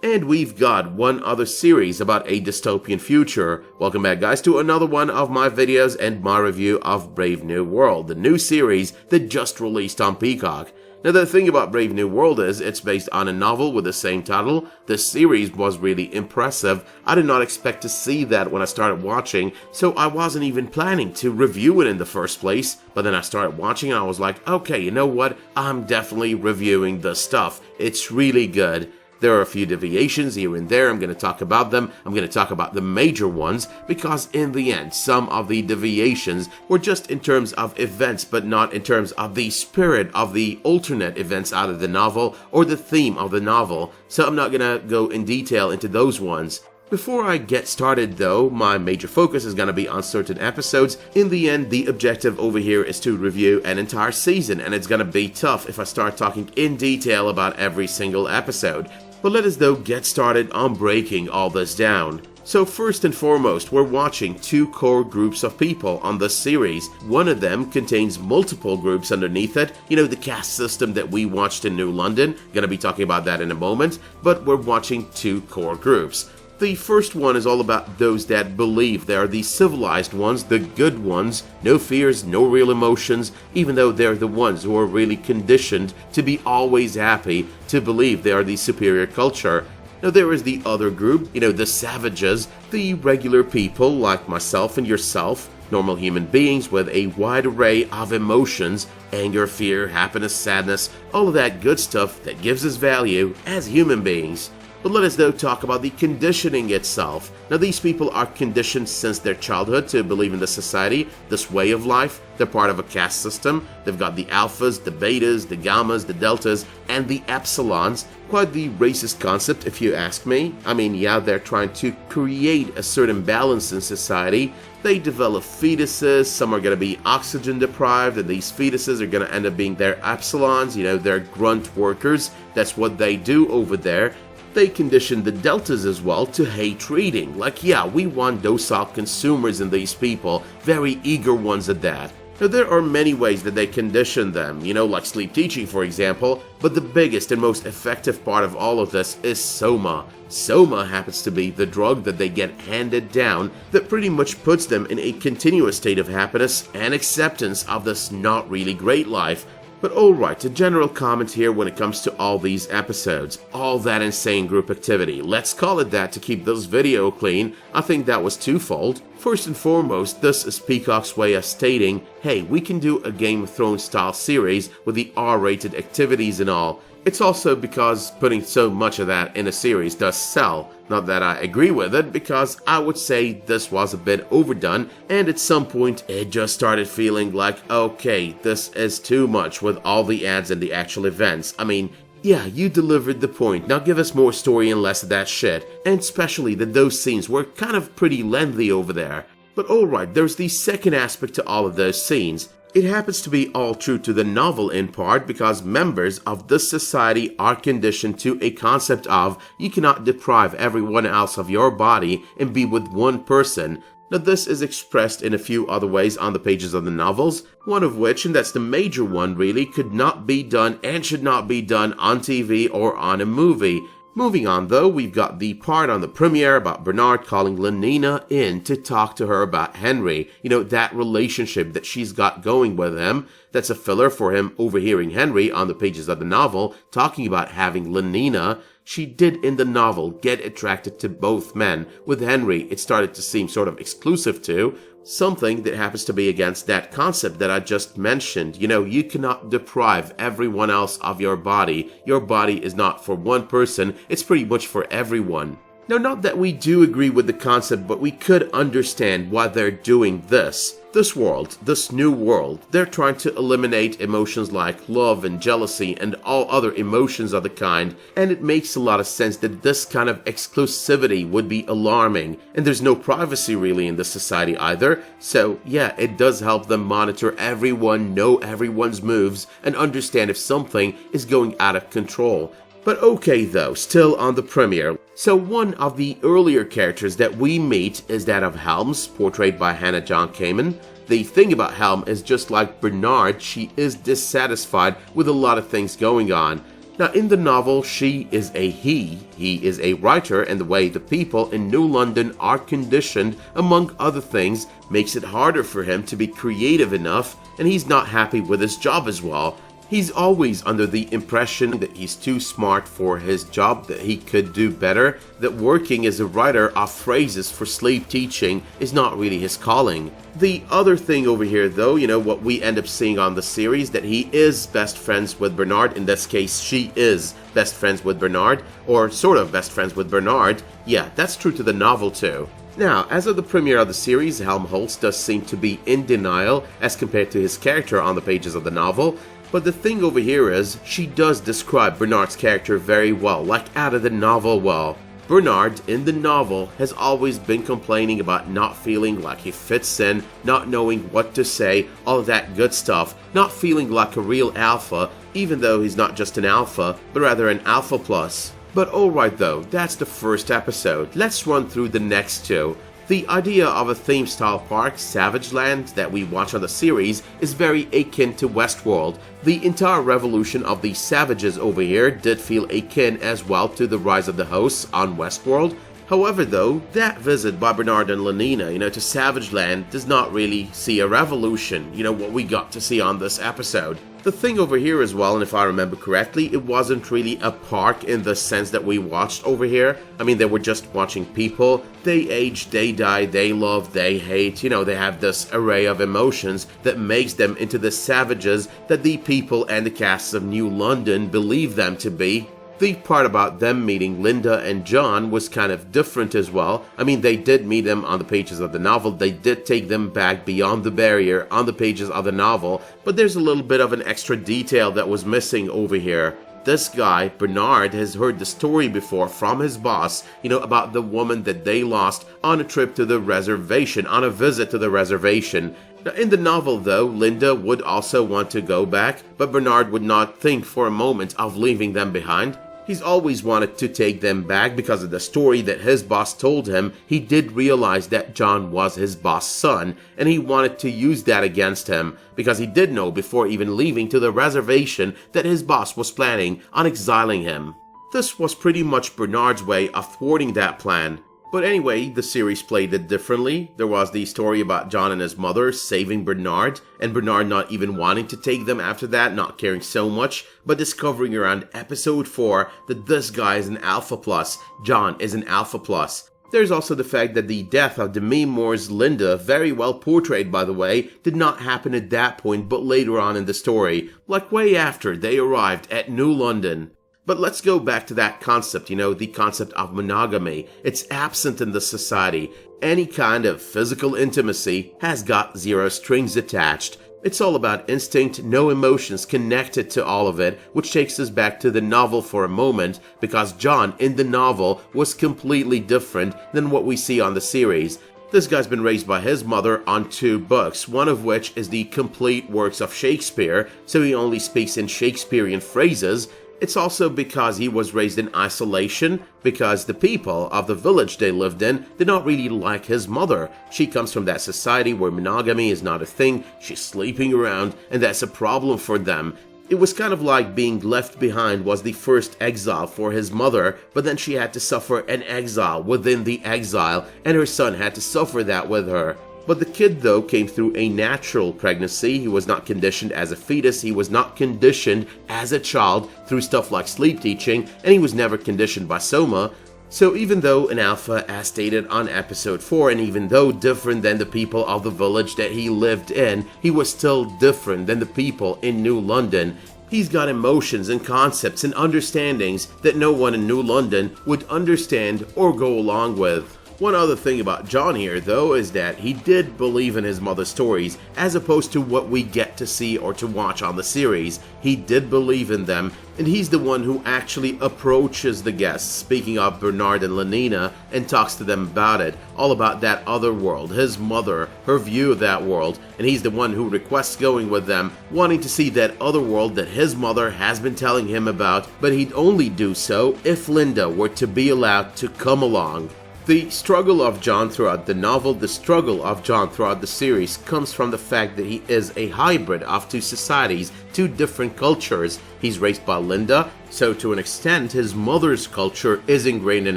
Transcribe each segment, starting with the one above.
And we've got one other series about a dystopian future. Welcome back, guys, to another one of my videos and my review of Brave New World, the new series that just released on Peacock. Now, the thing about Brave New World is it's based on a novel with the same title. This series was really impressive. I did not expect to see that when I started watching, so I wasn't even planning to review it in the first place. But then I started watching and I was like, okay, you know what? I'm definitely reviewing this stuff. It's really good. There are a few deviations here and there. I'm going to talk about them. I'm going to talk about the major ones because in the end, some of the deviations were just in terms of events, but not in terms of the spirit of the alternate events out of the novel or the theme of the novel. So I'm not going to go in detail into those ones. Before I get started though, my major focus is going to be on certain episodes. In the end, the objective over here is to review an entire season, and it's going to be tough if I start talking in detail about every single episode. But let us though get started on breaking all this down. So first and foremost, we're watching two core groups of people on this series. One of them contains multiple groups underneath it. You know, the caste system that we watched in New London. Gonna be talking about that in a moment. But we're watching two core groups. The first one is all about those that believe they are the civilized ones, the good ones, no fears, no real emotions, even though they're the ones who are really conditioned to be always happy, to believe they are the superior culture. Now there is the other group, you know, the savages, the regular people like myself and yourself, normal human beings with a wide array of emotions, anger, fear, happiness, sadness, all of that good stuff that gives us value as human beings. But let us though talk about the conditioning itself. Now these people are conditioned since their childhood to believe in this society, this way of life. They're part of a caste system. They've got the alphas, the betas, the gammas, the deltas, and the epsilons. Quite the racist concept if you ask me. I mean, yeah, they're trying to create a certain balance in society. They develop fetuses, some are going to be oxygen deprived, and these fetuses are going to end up being their epsilons, you know, they're grunt workers. That's what they do over there. They condition the deltas as well to hate reading. Like, yeah, we want docile consumers in these people, very eager ones at that. Now, there are many ways that they condition them, you know, like sleep teaching, for example, but the biggest and most effective part of all of this is soma. Soma happens to be the drug that they get handed down that pretty much puts them in a continuous state of happiness and acceptance of this not really great life. But alright, a general comment here when it comes to all these episodes. All that insane group activity. Let's call it that to keep this video clean. I think that was twofold. First and foremost, this is Peacock's way of stating, hey, we can do a Game of Thrones style series with the R-rated activities and all. It's also because putting so much of that in a series does sell. Not that I agree with it, because I would say this was a bit overdone, and at some point it just started feeling like, okay, this is too much with all the ads and the actual events. I mean, yeah, you delivered the point, now give us more story and less of that shit. And especially that those scenes were kind of pretty lengthy over there. But alright, there's the second aspect to all of those scenes. It happens to be all true to the novel in part because members of this society are conditioned to a concept of you cannot deprive everyone else of your body and be with one person. Now this is expressed in a few other ways on the pages of the novels, one of which, and that's the major one really, could not be done and should not be done on TV or on a movie. Moving on though, we've got the part on the premiere about Bernard calling Lenina in to talk to her about Henry. You know, that relationship that she's got going with him. That's a filler for him overhearing Henry on the pages of the novel talking about having Lenina. She did in the novel get attracted to both men. With Henry, it started to seem sort of exclusive to. Something that happens to be against that concept that I just mentioned. You know, you cannot deprive everyone else of your body. Your body is not for one person, it's pretty much for everyone. Now, not that we do agree with the concept, but we could understand why they're doing this. This world, this new world, they're trying to eliminate emotions like love and jealousy and all other emotions of the kind, and it makes a lot of sense that this kind of exclusivity would be alarming, and there's no privacy really in this society either, so yeah, it does help them monitor everyone, know everyone's moves, and understand if something is going out of control. But okay though, still on the premiere. So one of the earlier characters that we meet is that of Helm, portrayed by Hannah John Kamen. The thing about Helm is just like Bernard, she is dissatisfied with a lot of things going on. Now, in the novel, she is a he is a writer, and the way the people in New London are conditioned, among other things, makes it harder for him to be creative enough, and he's not happy with his job as well. He's always under the impression that he's too smart for his job, that he could do better, that working as a writer of phrases for sleep teaching is not really his calling. The other thing over here though, what we end up seeing on the series, that he is best friends with Bernard. In this case, she is best friends with Bernard, or sort of best friends with Bernard. Yeah, that's true to the novel too. Now, as of the premiere of the series, Helmholtz does seem to be in denial as compared to his character on the pages of the novel. But the thing over here is, she does describe Bernard's character very well, like out of the novel well. Bernard, in the novel, has always been complaining about not feeling like he fits in, not knowing what to say, all of that good stuff, not feeling like a real alpha, even though he's not just an alpha, but rather an alpha plus. But alright though, that's the first episode. Let's run through the next two. The idea of a theme-style park, Savage Land, that we watch on the series is very akin to Westworld. The entire revolution of the savages over here did feel akin as well to the rise of the hosts on Westworld. However though, that visit by Bernard and Lenina, to Savage Land does not really see a revolution, what we got to see on this episode. The thing over here as well, and if I remember correctly, it wasn't really a park in the sense that we watched over here. I mean, they were just watching people. They age, they die, they love, they hate. They have this array of emotions that makes them into the savages that the people and the casts of New London believe them to be. The part about them meeting Linda and John was kind of different as well. I mean, they did meet them on the pages of the novel. They did take them back beyond the barrier on the pages of the novel, but there's a little bit of an extra detail that was missing over here. This guy, Bernard, has heard the story before from his boss, about the woman that they lost on a trip to the reservation, on a visit to the reservation. Now, in the novel though, Linda would also want to go back, but Bernard would not think for a moment of leaving them behind. He's always wanted to take them back because of the story that his boss told him. He did realize that John was his boss' son, and he wanted to use that against him, because he did know before even leaving to the reservation that his boss was planning on exiling him. This was pretty much Bernard's way of thwarting that plan. But anyway, the series played it differently. There was the story about John and his mother saving Bernard, and Bernard not even wanting to take them after that, not caring so much, but discovering around episode 4 that this guy is an alpha plus, John is an alpha plus. There's also the fact that the death of Demi Moore's Linda, very well portrayed by the way, did not happen at that point but later on in the story, like way after they arrived at New London. But let's go back to that concept, the concept of monogamy. It's absent in this society. Any kind of physical intimacy has got zero strings attached. It's all about instinct, no emotions connected to all of it, which takes us back to the novel for a moment, because John in the novel was completely different than what we see on the series. This guy's been raised by his mother on 2 books, one of which is the complete works of Shakespeare, so he only speaks in Shakespearean phrases. It's also because he was raised in isolation, because the people of the village they lived in did not really like his mother. She comes from that society where monogamy is not a thing, she's sleeping around, and that's a problem for them. It was kind of like being left behind was the first exile for his mother, but then she had to suffer an exile within the exile, and her son had to suffer that with her. But the kid though came through a natural pregnancy. He was not conditioned as a fetus, he was not conditioned as a child through stuff like sleep teaching, and he was never conditioned by Soma. So even though an alpha as stated on episode 4, and even though different than the people of the village that he lived in, he was still different than the people in New London. He's got emotions and concepts and understandings that no one in New London would understand or go along with. One other thing about John here, though, is that he did believe in his mother's stories, as opposed to what we get to see or to watch on the series. He did believe in them, and he's the one who actually approaches the guests, speaking of Bernard and Lenina, and talks to them about it, all about that other world, his mother, her view of that world, and he's the one who requests going with them, wanting to see that other world that his mother has been telling him about, but he'd only do so if Linda were to be allowed to come along. The struggle of John throughout the novel, the struggle of John throughout the series comes from the fact that he is a hybrid of two societies, two different cultures. He's raised by Linda, so to an extent his mother's culture is ingrained in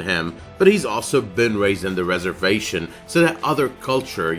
him, but he's also been raised in the reservation, so that other culture,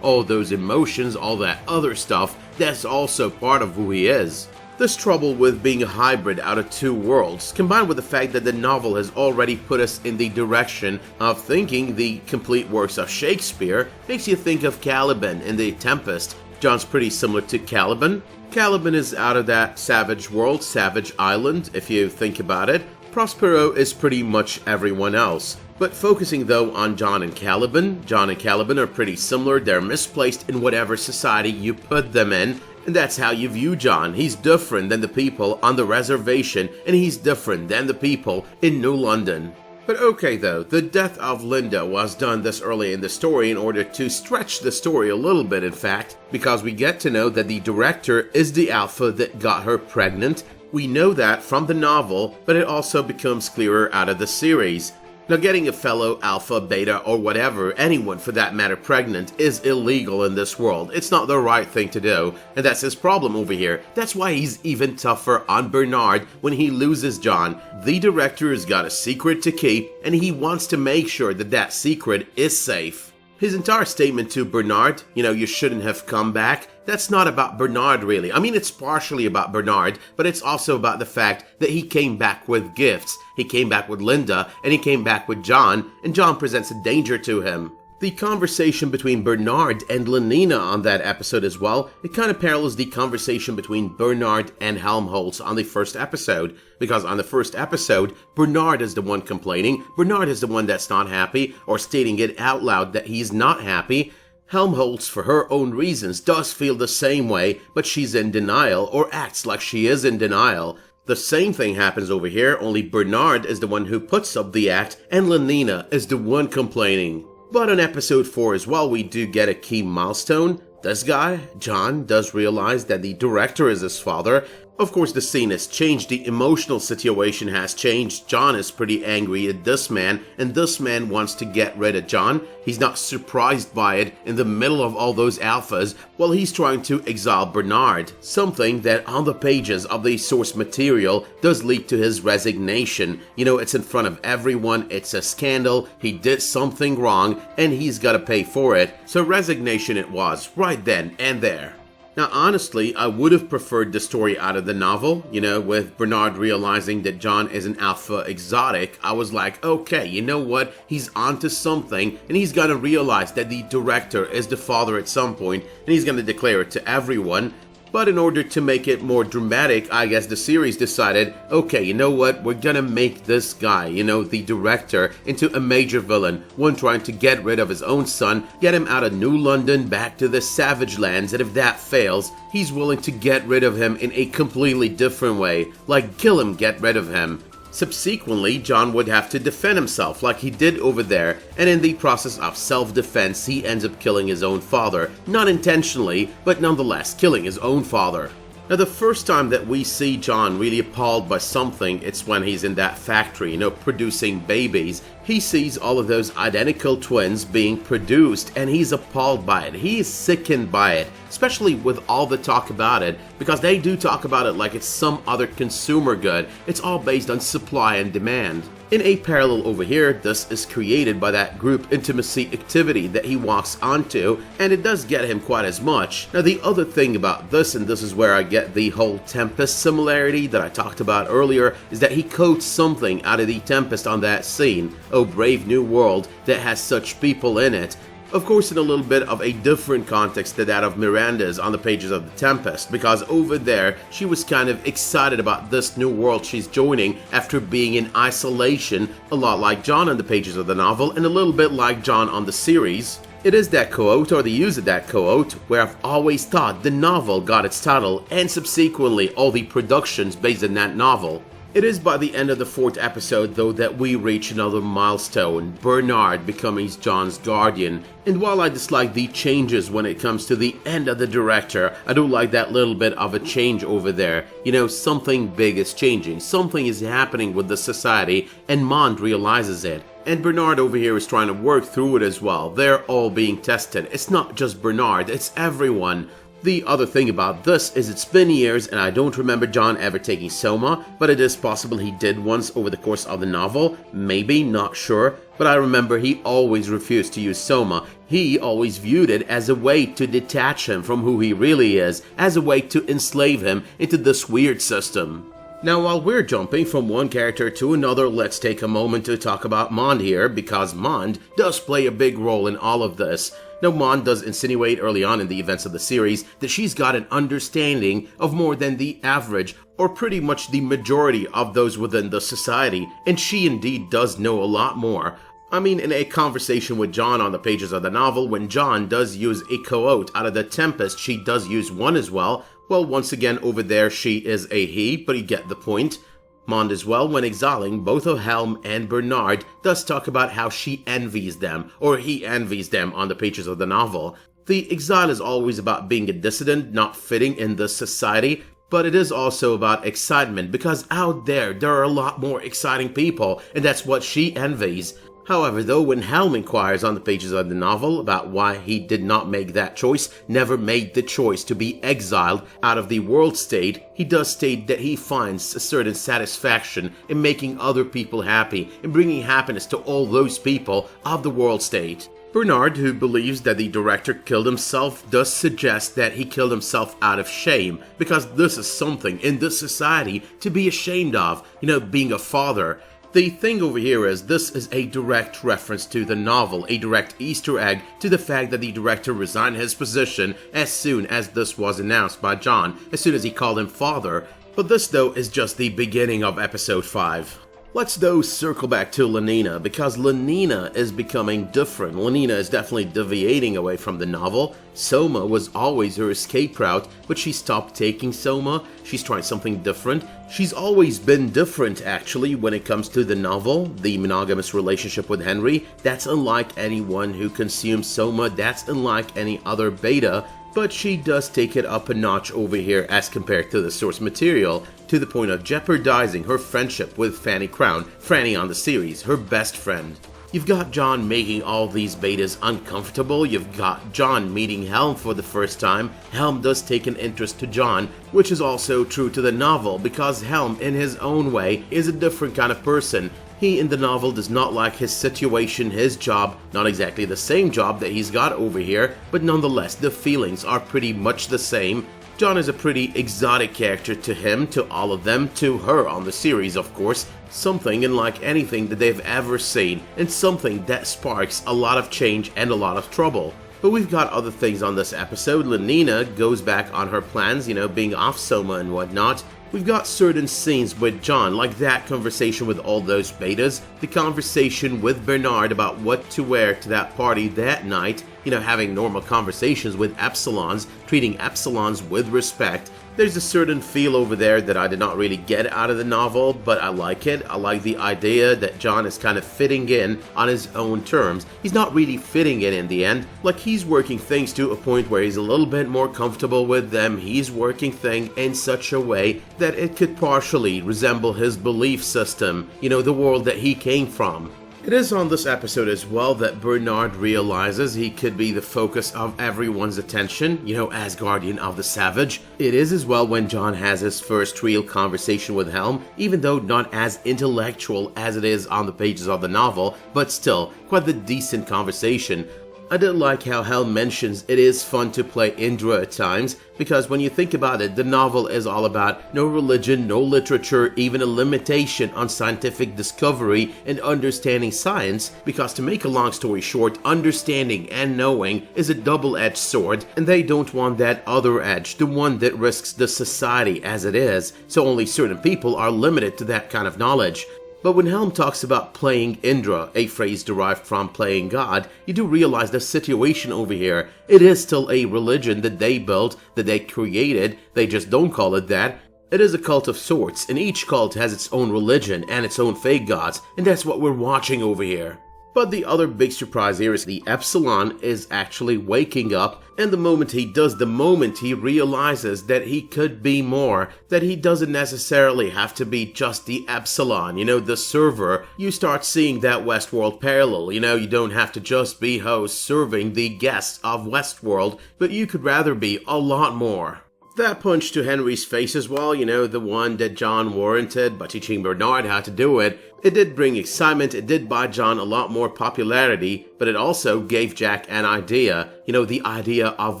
all those emotions, all that other stuff, that's also part of who he is. This trouble with being a hybrid out of two worlds, combined with the fact that the novel has already put us in the direction of thinking the complete works of Shakespeare, makes you think of Caliban in The Tempest. John's pretty similar to Caliban. Caliban is out of that savage world, savage island, if you think about it. Prospero is pretty much everyone else. But focusing though on John and Caliban are pretty similar. They're misplaced in whatever society you put them in. And that's how you view John. He's different than the people on the reservation, and he's different than the people in New London. But okay though, the death of Linda was done this early in the story in order to stretch the story a little bit, in fact, because we get to know that the director is the alpha that got her pregnant. We know that from the novel, but it also becomes clearer out of the series. Now, getting a fellow alpha, beta, or whatever, anyone for that matter, pregnant is illegal in this world. It's not the right thing to do, and that's his problem over here. That's why he's even tougher on Bernard when he loses John. The director has got a secret to keep, and he wants to make sure that that secret is safe. His entire statement to Bernard, you shouldn't have come back, that's not about Bernard really. I mean, it's partially about Bernard, but it's also about the fact that he came back with gifts. He came back with Linda, and he came back with John, and John presents a danger to him. The conversation between Bernard and Lenina on that episode as well, it kind of parallels the conversation between Bernard and Helmholtz on the first episode. Because on the first episode, Bernard is the one complaining, Bernard is the one that's not happy, or stating it out loud that he's not happy. Helmholtz, for her own reasons, does feel the same way, but she's in denial, or acts like she is in denial. The same thing happens over here, only Bernard is the one who puts up the act, and Lenina is the one complaining. But on episode 4 as well, we do get a key milestone. This guy, John, does realize that the director is his father. Of course, the scene has changed, the emotional situation has changed. John is pretty angry at this man, and this man wants to get rid of John. He's not surprised by it in the middle of all those alphas while he's trying to exile Bernard. Something that on the pages of the source material does lead to his resignation. It's in front of everyone, it's a scandal, he did something wrong, and he's gotta pay for it. So resignation it was, right then and there. Now, honestly, I would have preferred the story out of the novel, with Bernard realizing that John is an alpha exotic. I was like, okay, you know what? He's onto something, and he's gonna realize that the director is the father at some point, and he's gonna declare it to everyone. But in order to make it more dramatic, I guess the series decided, okay, you know what, we're gonna make this guy, the director, into a major villain, one trying to get rid of his own son, get him out of New London back to the Savage Lands, and if that fails, he's willing to get rid of him in a completely different way, like kill him, get rid of him. Subsequently, John would have to defend himself like he did over there, and in the process of self-defense, he ends up killing his own father. Not intentionally, but nonetheless, killing his own father. Now, the first time that we see John really appalled by something, it's when he's in that factory, producing babies. He sees all of those identical twins being produced, and he's appalled by it. He is sickened by it, especially with all the talk about it, because they do talk about it like it's some other consumer good. It's all based on supply and demand. In a parallel over here, this is created by that group intimacy activity that he walks onto, and it does get him quite as much. Now, the other thing about this, and this is where I get the whole Tempest similarity that I talked about earlier, is that he coats something out of the Tempest on that scene. Oh, brave new world that has such people in it. Of course, in a little bit of a different context to that of Miranda's on the pages of The Tempest, because over there, she was kind of excited about this new world she's joining after being in isolation, a lot like John on the pages of the novel, and a little bit like John on the series. It is that quote, or the use of that quote, where I've always thought the novel got its title, and subsequently all the productions based on that novel. It is by the end of the 4th episode, though, that we reach another milestone, Bernard becoming John's guardian. And while I dislike the changes when it comes to the end of the director, I do like that little bit of a change over there. Something big is changing, something is happening with the society, and Mond realizes it. And Bernard over here is trying to work through it as well. They're all being tested. It's not just Bernard, it's everyone. The other thing about this is it's been years and I don't remember John ever taking Soma, but it is possible he did once over the course of the novel. Maybe, not sure. But I remember he always refused to use Soma. He always viewed it as a way to detach him from who he really is, as a way to enslave him into this weird system. Now, while we're jumping from one character to another, let's take a moment to talk about Mond here, because Mond does play a big role in all of this. Now, Mond does insinuate early on in the events of the series that she's got an understanding of more than the average, or pretty much the majority of those within the society, and she indeed does know a lot more. I mean, in a conversation with John on the pages of the novel, when John does use a quote out of the Tempest, she does use one as well. Well, once again, over there she is a he, but you get the point. Mond as well, when exiling both of Helm and Bernard, does talk about how she envies them, or he envies them on the pages of the novel. The exile is always about being a dissident, not fitting in the society, but it is also about excitement, because out there are a lot more exciting people, and that's what she envies. However, though, when Helm inquires on the pages of the novel about why he did not make that choice, never made the choice to be exiled out of the world state, he does state that he finds a certain satisfaction in making other people happy, in bringing happiness to all those people of the world state. Bernard, who believes that the director killed himself, does suggest that he killed himself out of shame, because this is something in this society to be ashamed of, being a father. The thing over here is this is a direct reference to the novel, a direct Easter egg to the fact that the director resigned his position as soon as this was announced by John, as soon as he called him father. But this, though, is just the beginning of episode 5. Let's, though, circle back to Lenina, because Lenina is becoming different. Lenina is definitely deviating away from the novel. Soma was always her escape route, but she stopped taking Soma. She's trying something different. She's always been different, actually, when it comes to the novel. The monogamous relationship with Henry, that's unlike anyone who consumes Soma. That's unlike any other beta. But she does take it up a notch over here as compared to the source material, to the point of jeopardizing her friendship with Fanny Crown, Franny on the series, her best friend. You've got John making all these betas uncomfortable, you've got John meeting Helm for the first time. Helm does take an interest to John, which is also true to the novel, because Helm, in his own way, is a different kind of person. He in the novel does not like his situation, his job, not exactly the same job that he's got over here, but nonetheless the feelings are pretty much the same. John is a pretty exotic character to him, to all of them, to her on the series of course, something unlike anything that they've ever seen, and something that sparks a lot of change and a lot of trouble. But we've got other things on this episode. Lenina goes back on her plans, being off Soma and whatnot. We've got certain scenes with John, like that conversation with all those betas, the conversation with Bernard about what to wear to that party that night, having normal conversations with Epsilons, treating Epsilons with respect. There's a certain feel over there that I did not really get out of the novel, but I like it. I like the idea that John is kind of fitting in on his own terms. He's not really fitting in the end. Like, he's working things to a point where he's a little bit more comfortable with them. He's working things in such a way that it could partially resemble his belief system, the world that he came from. It is on this episode as well that Bernard realizes he could be the focus of everyone's attention, as guardian of the savage. It is as well when John has his first real conversation with Helm, even though not as intellectual as it is on the pages of the novel, but still quite the decent conversation. I did like how Helm mentions it is fun to play Indra at times, because when you think about it, the novel is all about no religion, no literature, even a limitation on scientific discovery and understanding science, because to make a long story short, understanding and knowing is a double-edged sword, and they don't want that other edge, the one that risks the society as it is, so only certain people are limited to that kind of knowledge. But when Helm talks about playing Indra, a phrase derived from playing God, you do realize the situation over here. It is still a religion that they built, that they created, they just don't call it that. It is a cult of sorts, and each cult has its own religion and its own fake gods, and that's what we're watching over here. But the other big surprise here is the Epsilon is actually waking up, and the moment he does, the moment he realizes that he could be more, that he doesn't necessarily have to be just the Epsilon, the server, you start seeing that Westworld parallel, you don't have to just be host serving the guests of Westworld, but you could rather be a lot more. That punch to Henry's face as well, the one that John warranted by teaching Bernard how to do it, it did bring excitement, it did buy John a lot more popularity, but it also gave Jack an idea, the idea of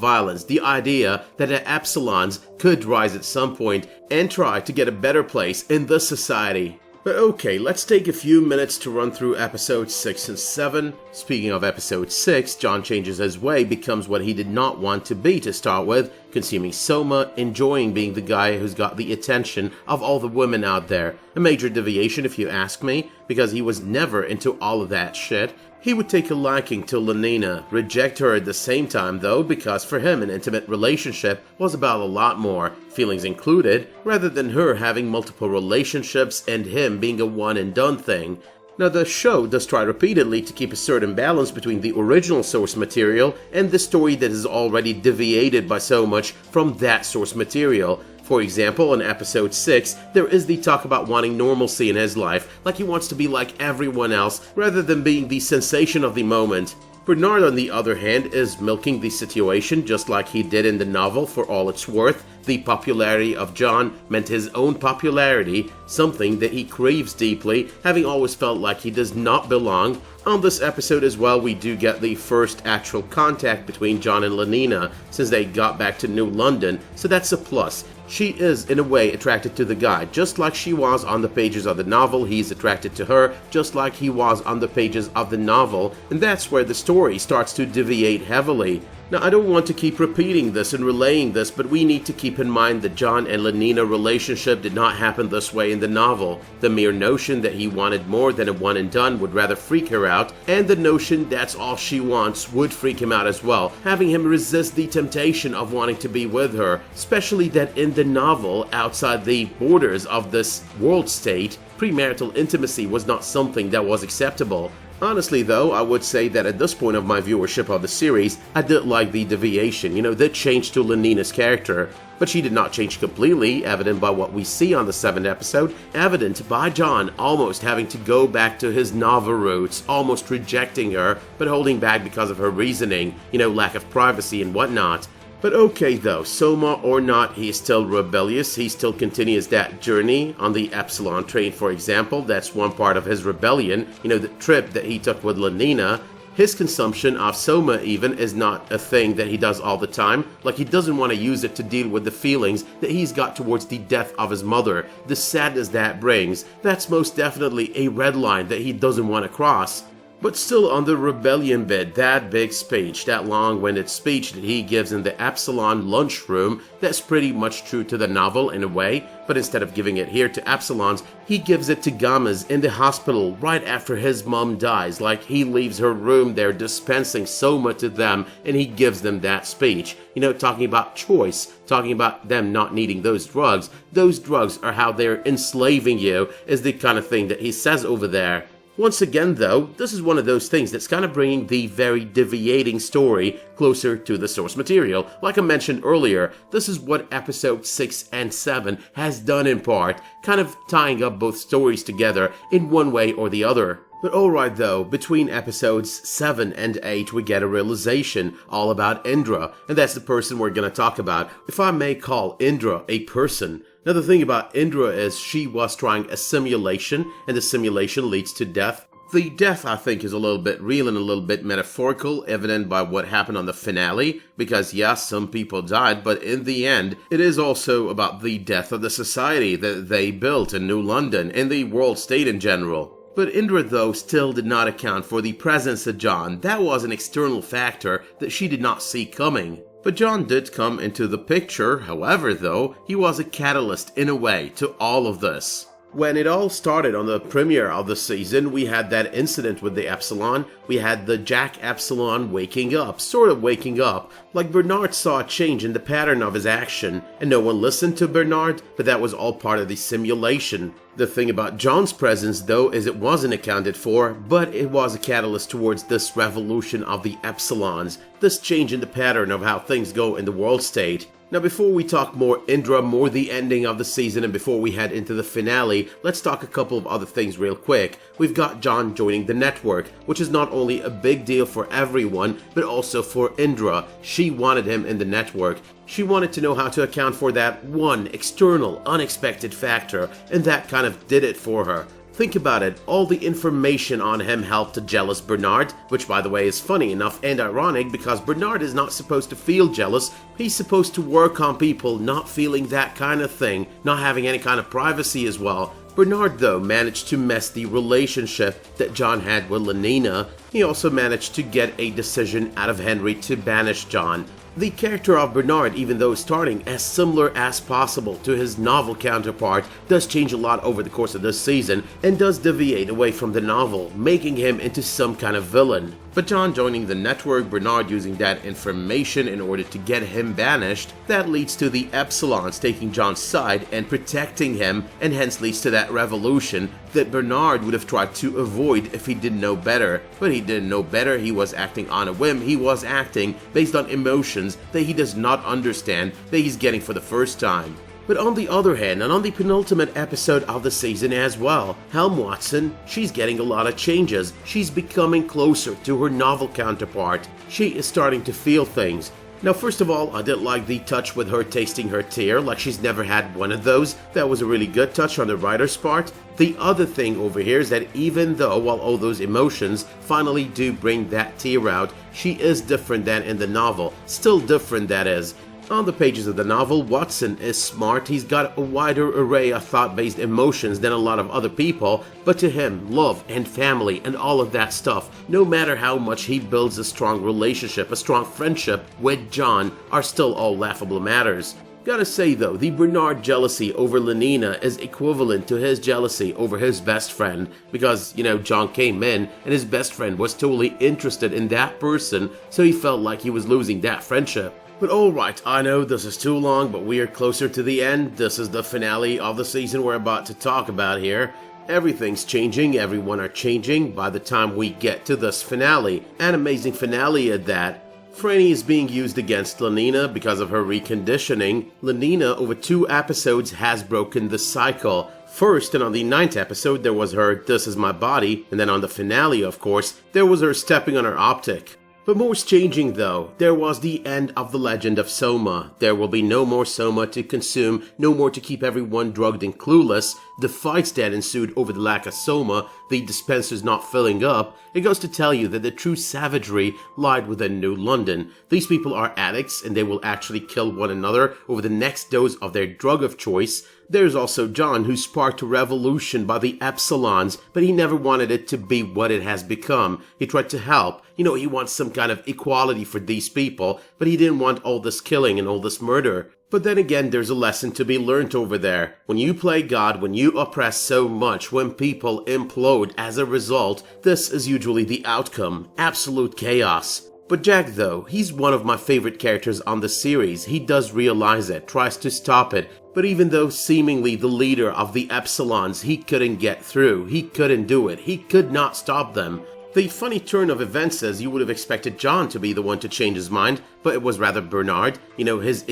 violence, the idea that the Epsilons could rise at some point and try to get a better place in the society. But okay, let's take a few minutes to run through episodes 6 and 7. Speaking of episode 6, John changes his way, becomes what he did not want to be to start with, consuming soma, enjoying being the guy who's got the attention of all the women out there. A major deviation if you ask me, because he was never into all of that shit. He would take a liking to Lenina, reject her at the same time though, because for him an intimate relationship was about a lot more, feelings included, rather than her having multiple relationships and him being a one and done thing. Now the show does try repeatedly to keep a certain balance between the original source material and the story that is already deviated by so much from that source material. For example, in episode 6, there is the talk about wanting normalcy in his life, like he wants to be like everyone else, rather than being the sensation of the moment. Bernard, on the other hand, is milking the situation just like he did in the novel for all it's worth. The popularity of John meant his own popularity, something that he craves deeply, having always felt like he does not belong. On this episode as well, we do get the first actual contact between John and Lenina since they got back to New London, so that's a plus. She is, in a way, attracted to the guy, just like she was on the pages of the novel. He's attracted to her, just like he was on the pages of the novel, and that's where the story starts to deviate heavily. Now, I don't want to keep repeating this and relaying this, but we need to keep in mind that John and Lenina relationship did not happen this way in the novel. The mere notion that he wanted more than a one and done would rather freak her out, and the notion that's all she wants would freak him out as well, having him resist the temptation of wanting to be with her, especially that in the novel, outside the borders of this world state, premarital intimacy was not something that was acceptable. Honestly though, I would say that at this point of my viewership of the series, I did like the deviation, the change to Lenina's character. But she did not change completely, evident by what we see on the 7th episode, evident by John almost having to go back to his novel roots, almost rejecting her, but holding back because of her reasoning, lack of privacy and whatnot. But okay though, Soma or not, he is still rebellious, he still continues that journey on the Epsilon train for example, that's one part of his rebellion, the trip that he took with Lenina. His consumption of Soma even is not a thing that he does all the time, like he doesn't want to use it to deal with the feelings that he's got towards the death of his mother, the sadness that brings. That's most definitely a red line that he doesn't want to cross. But still on the rebellion bit, that big speech, that long-winded speech that he gives in the Epsilon lunchroom, that's pretty much true to the novel in a way, but instead of giving it here to Epsilons, he gives it to Gammas in the hospital right after his mom dies, like he leaves her room there dispensing Soma to them and he gives them that speech. Talking about choice, talking about them not needing those drugs. Those drugs are how they're enslaving you, is the kind of thing that he says over there. Once again though, this is one of those things that's kind of bringing the very deviating story closer to the source material. Like I mentioned earlier, this is what episode 6 and 7 has done in part, kind of tying up both stories together in one way or the other. But alright though, between episodes 7 and 8 we get a realization all about Indra, and that's the person we're gonna talk about. If I may call Indra a person. Now the thing about Indra is she was trying a simulation, and the simulation leads to death. The death, I think, is a little bit real and a little bit metaphorical, evident by what happened on the finale, because yes, some people died, but in the end, it is also about the death of the society that they built in New London, and the world state in general. But Indra, though, still did not account for the presence of John. That was an external factor that she did not see coming. But John did come into the picture, however though, he was a catalyst in a way to all of this. When it all started on the premiere of the season, we had that incident with the Epsilon. We had the Jack Epsilon waking up, sort of waking up, like Bernard saw a change in the pattern of his action, and no one listened to Bernard, but that was all part of the simulation. The thing about John's presence, though, is it wasn't accounted for, but it was a catalyst towards this revolution of the Epsilons, this change in the pattern of how things go in the world state. Now, before we talk more Indra, more the ending of the season, and before we head into the finale, let's talk a couple of other things real quick. We've got John joining the network, which is not only a big deal for everyone, but also for Indra. She wanted him in the network. She wanted to know how to account for that one external, unexpected factor, and that kind of did it for her. Think about it, all the information on him helped a jealous Bernard, which by the way is funny enough and ironic because Bernard is not supposed to feel jealous. He's supposed to work on people not feeling that kind of thing, not having any kind of privacy as well. Bernard, though, managed to mess the relationship that John had with Lenina. He also managed to get a decision out of Henry to banish John. The character of Bernard, even though starting as similar as possible to his novel counterpart, does change a lot over the course of this season and does deviate away from the novel, making him into some kind of villain. But John joining the network, Bernard using that information in order to get him banished, that leads to the Epsilons taking John's side and protecting him, and hence leads to that revolution that Bernard would have tried to avoid if he didn't know better. But he didn't know better, he was acting on a whim, he was acting based on emotions that he does not understand, that he's getting for the first time. But on the other hand, and on the penultimate episode of the season as well, Helm Watson, she's getting a lot of changes. She's becoming closer to her novel counterpart. She is starting to feel things. Now, first of all, I did like the touch with her tasting her tear, like she's never had one of those. That was a really good touch on the writer's part. The other thing over here is that even though, while all those emotions finally do bring that tear out, she is different than in the novel. Still different, that is. On the pages of the novel, Watson is smart, he's got a wider array of thought-based emotions than a lot of other people, but to him, love and family and all of that stuff, no matter how much he builds a strong relationship, a strong friendship with John, are still all laughable matters. Gotta say though, the Bernard jealousy over Lenina is equivalent to his jealousy over his best friend, because, John came in and his best friend was totally interested in that person, so he felt like he was losing that friendship. But alright, I know this is too long, but we are closer to the end. This is the finale of the season we're about to talk about here. Everything's changing, everyone are changing by the time we get to this finale. An amazing finale at that. Franny is being used against Lenina because of her reconditioning. Lenina, over 2 episodes, has broken the cycle. First, and on the 9th episode, there was her "This is my body," and then on the finale, of course, there was her stepping on her optic. But more's changing though. There was the end of the legend of Soma. There will be no more Soma to consume, no more to keep everyone drugged and clueless. The fights that ensued over the lack of Soma, the dispensers not filling up, it goes to tell you that the true savagery lied within New London. These people are addicts and they will actually kill one another over the next dose of their drug of choice. There's also John, who sparked a revolution by the Epsilons, but he never wanted it to be what it has become. He tried to help. He wants some kind of equality for these people, but he didn't want all this killing and all this murder. But then again, there's a lesson to be learned over there. When you play God, when you oppress so much, when people implode as a result, this is usually the outcome. Absolute chaos. But Jack, though, he's one of my favorite characters on the series. He does realize it, tries to stop it. But even though seemingly the leader of the Epsilons, he couldn't get through. He couldn't do it. He could not stop them. The funny turn of events says you would have expected John to be the one to change his mind, but it was rather Bernard. His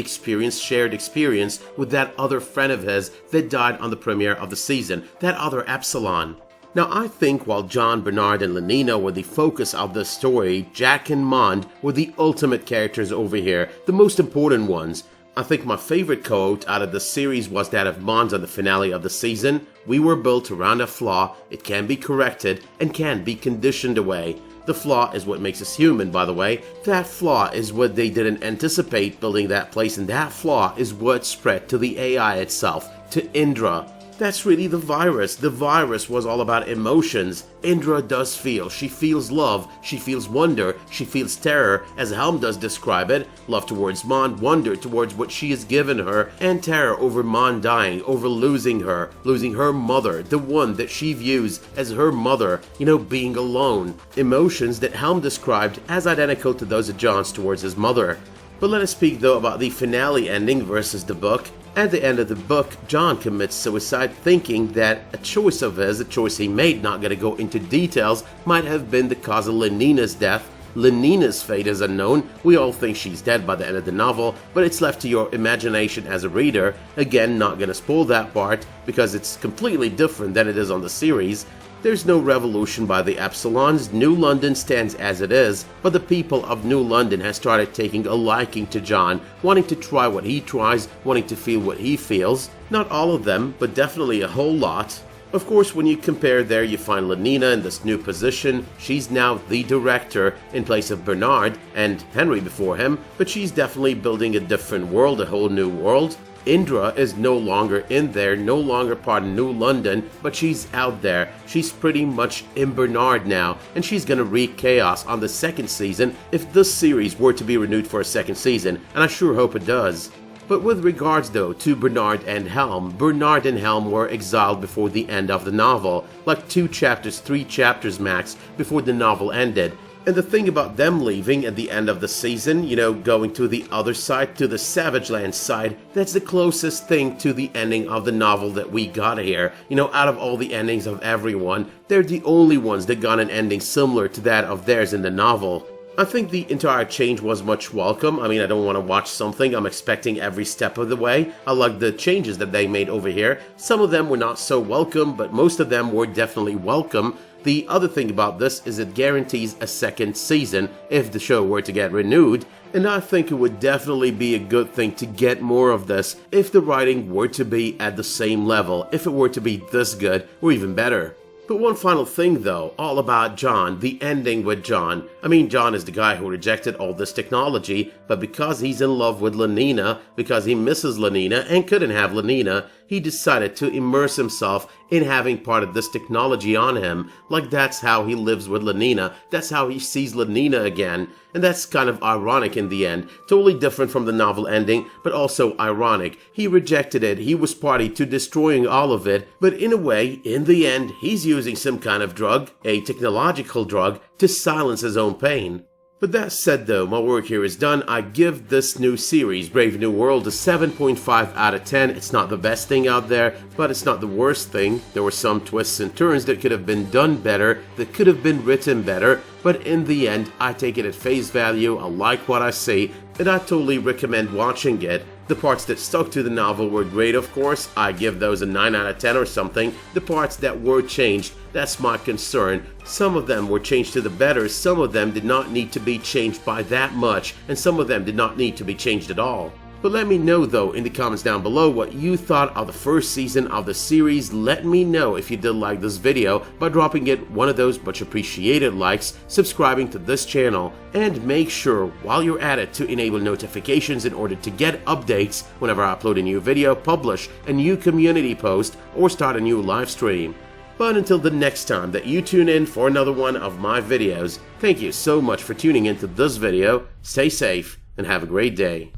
shared experience with that other friend of his that died on the premiere of the season, that other Epsilon. Now, I think while John, Bernard, and Lenina were the focus of the story, Jack and Mond were the ultimate characters over here, the most important ones. I think my favorite quote out of the series was that of Mond's on the finale of the season. "We were built around a flaw, it can be corrected, and can be conditioned away." The flaw is what makes us human, by the way. That flaw is what they didn't anticipate building that place, and that flaw is what spread to the AI itself, to Indra. That's really the virus. The virus was all about emotions. Indra does feel. She feels love. She feels wonder. She feels terror, as Helm does describe it. Love towards Mond, wonder towards what she has given her, and terror over Mond dying, over losing her mother, the one that she views as her mother, being alone. Emotions that Helm described as identical to those of John's towards his mother. But let us speak though about the finale ending versus the book. At the end of the book, John commits suicide thinking that a choice of his, a choice he made, not gonna go into details, might have been the cause of Lenina's death. Lenina's fate is unknown. We all think she's dead by the end of the novel, but it's left to your imagination as a reader. Again, not gonna spoil that part because it's completely different than it is on the series. There's no revolution by the Epsilons. New London stands as it is, but the people of New London has started taking a liking to John, wanting to try what he tries, wanting to feel what he feels. Not all of them, but definitely a whole lot. Of course, when you compare there, you find Lenina in this new position. She's now the director in place of Bernard and Henry before him, but she's definitely building a different world, a whole new world. Indra is no longer in there, no longer part of New London, but she's out there. She's pretty much in Bernard now, and she's gonna wreak chaos on the second season if this series were to be renewed for a second season, and I sure hope it does. But with regards though to Bernard and Helm were exiled before the end of the novel, like 2 chapters, 3 chapters max before the novel ended. And the thing about them leaving at the end of the season, going to the other side, to the Savage Land side, that's the closest thing to the ending of the novel that we got here. Out of all the endings of everyone, they're the only ones that got an ending similar to that of theirs in the novel. I think the entire change was much welcome. I don't want to watch something I'm expecting every step of the way. I like the changes that they made over here. Some of them were not so welcome, but most of them were definitely welcome. The other thing about this is it guarantees a second season if the show were to get renewed, and I think it would definitely be a good thing to get more of this if the writing were to be at the same level, if it were to be this good or even better. But one final thing though, all about John, the ending with John. John is the guy who rejected all this technology, but because he's in love with Lenina, because he misses Lenina and couldn't have Lenina, he decided to immerse himself in having part of this technology on him. Like that's how he lives with Lenina, that's how he sees Lenina again. And that's kind of ironic in the end. Totally different from the novel ending, but also ironic. He rejected it, he was party to destroying all of it, but in a way, in the end, he's using some kind of drug, a technological drug, to silence his own pain. But that said though, my work here is done. I give this new series, Brave New World, a 7.5 out of 10. It's not the best thing out there, but it's not the worst thing. There were some twists and turns that could have been done better, that could have been written better, but in the end, I take it at face value, I like what I see, and I totally recommend watching it. The parts that stuck to the novel were great, of course. I give those a 9 out of 10 or something. The parts that were changed, that's my concern. Some of them were changed to the better, some of them did not need to be changed by that much, and some of them did not need to be changed at all. But let me know though in the comments down below what you thought of the first season of the series. Let me know if you did like this video by dropping it one of those much appreciated likes, subscribing to this channel, and make sure while you're at it to enable notifications in order to get updates whenever I upload a new video, publish a new community post, or start a new live stream. But until the next time that you tune in for another one of my videos, thank you so much for tuning into this video, stay safe, and have a great day.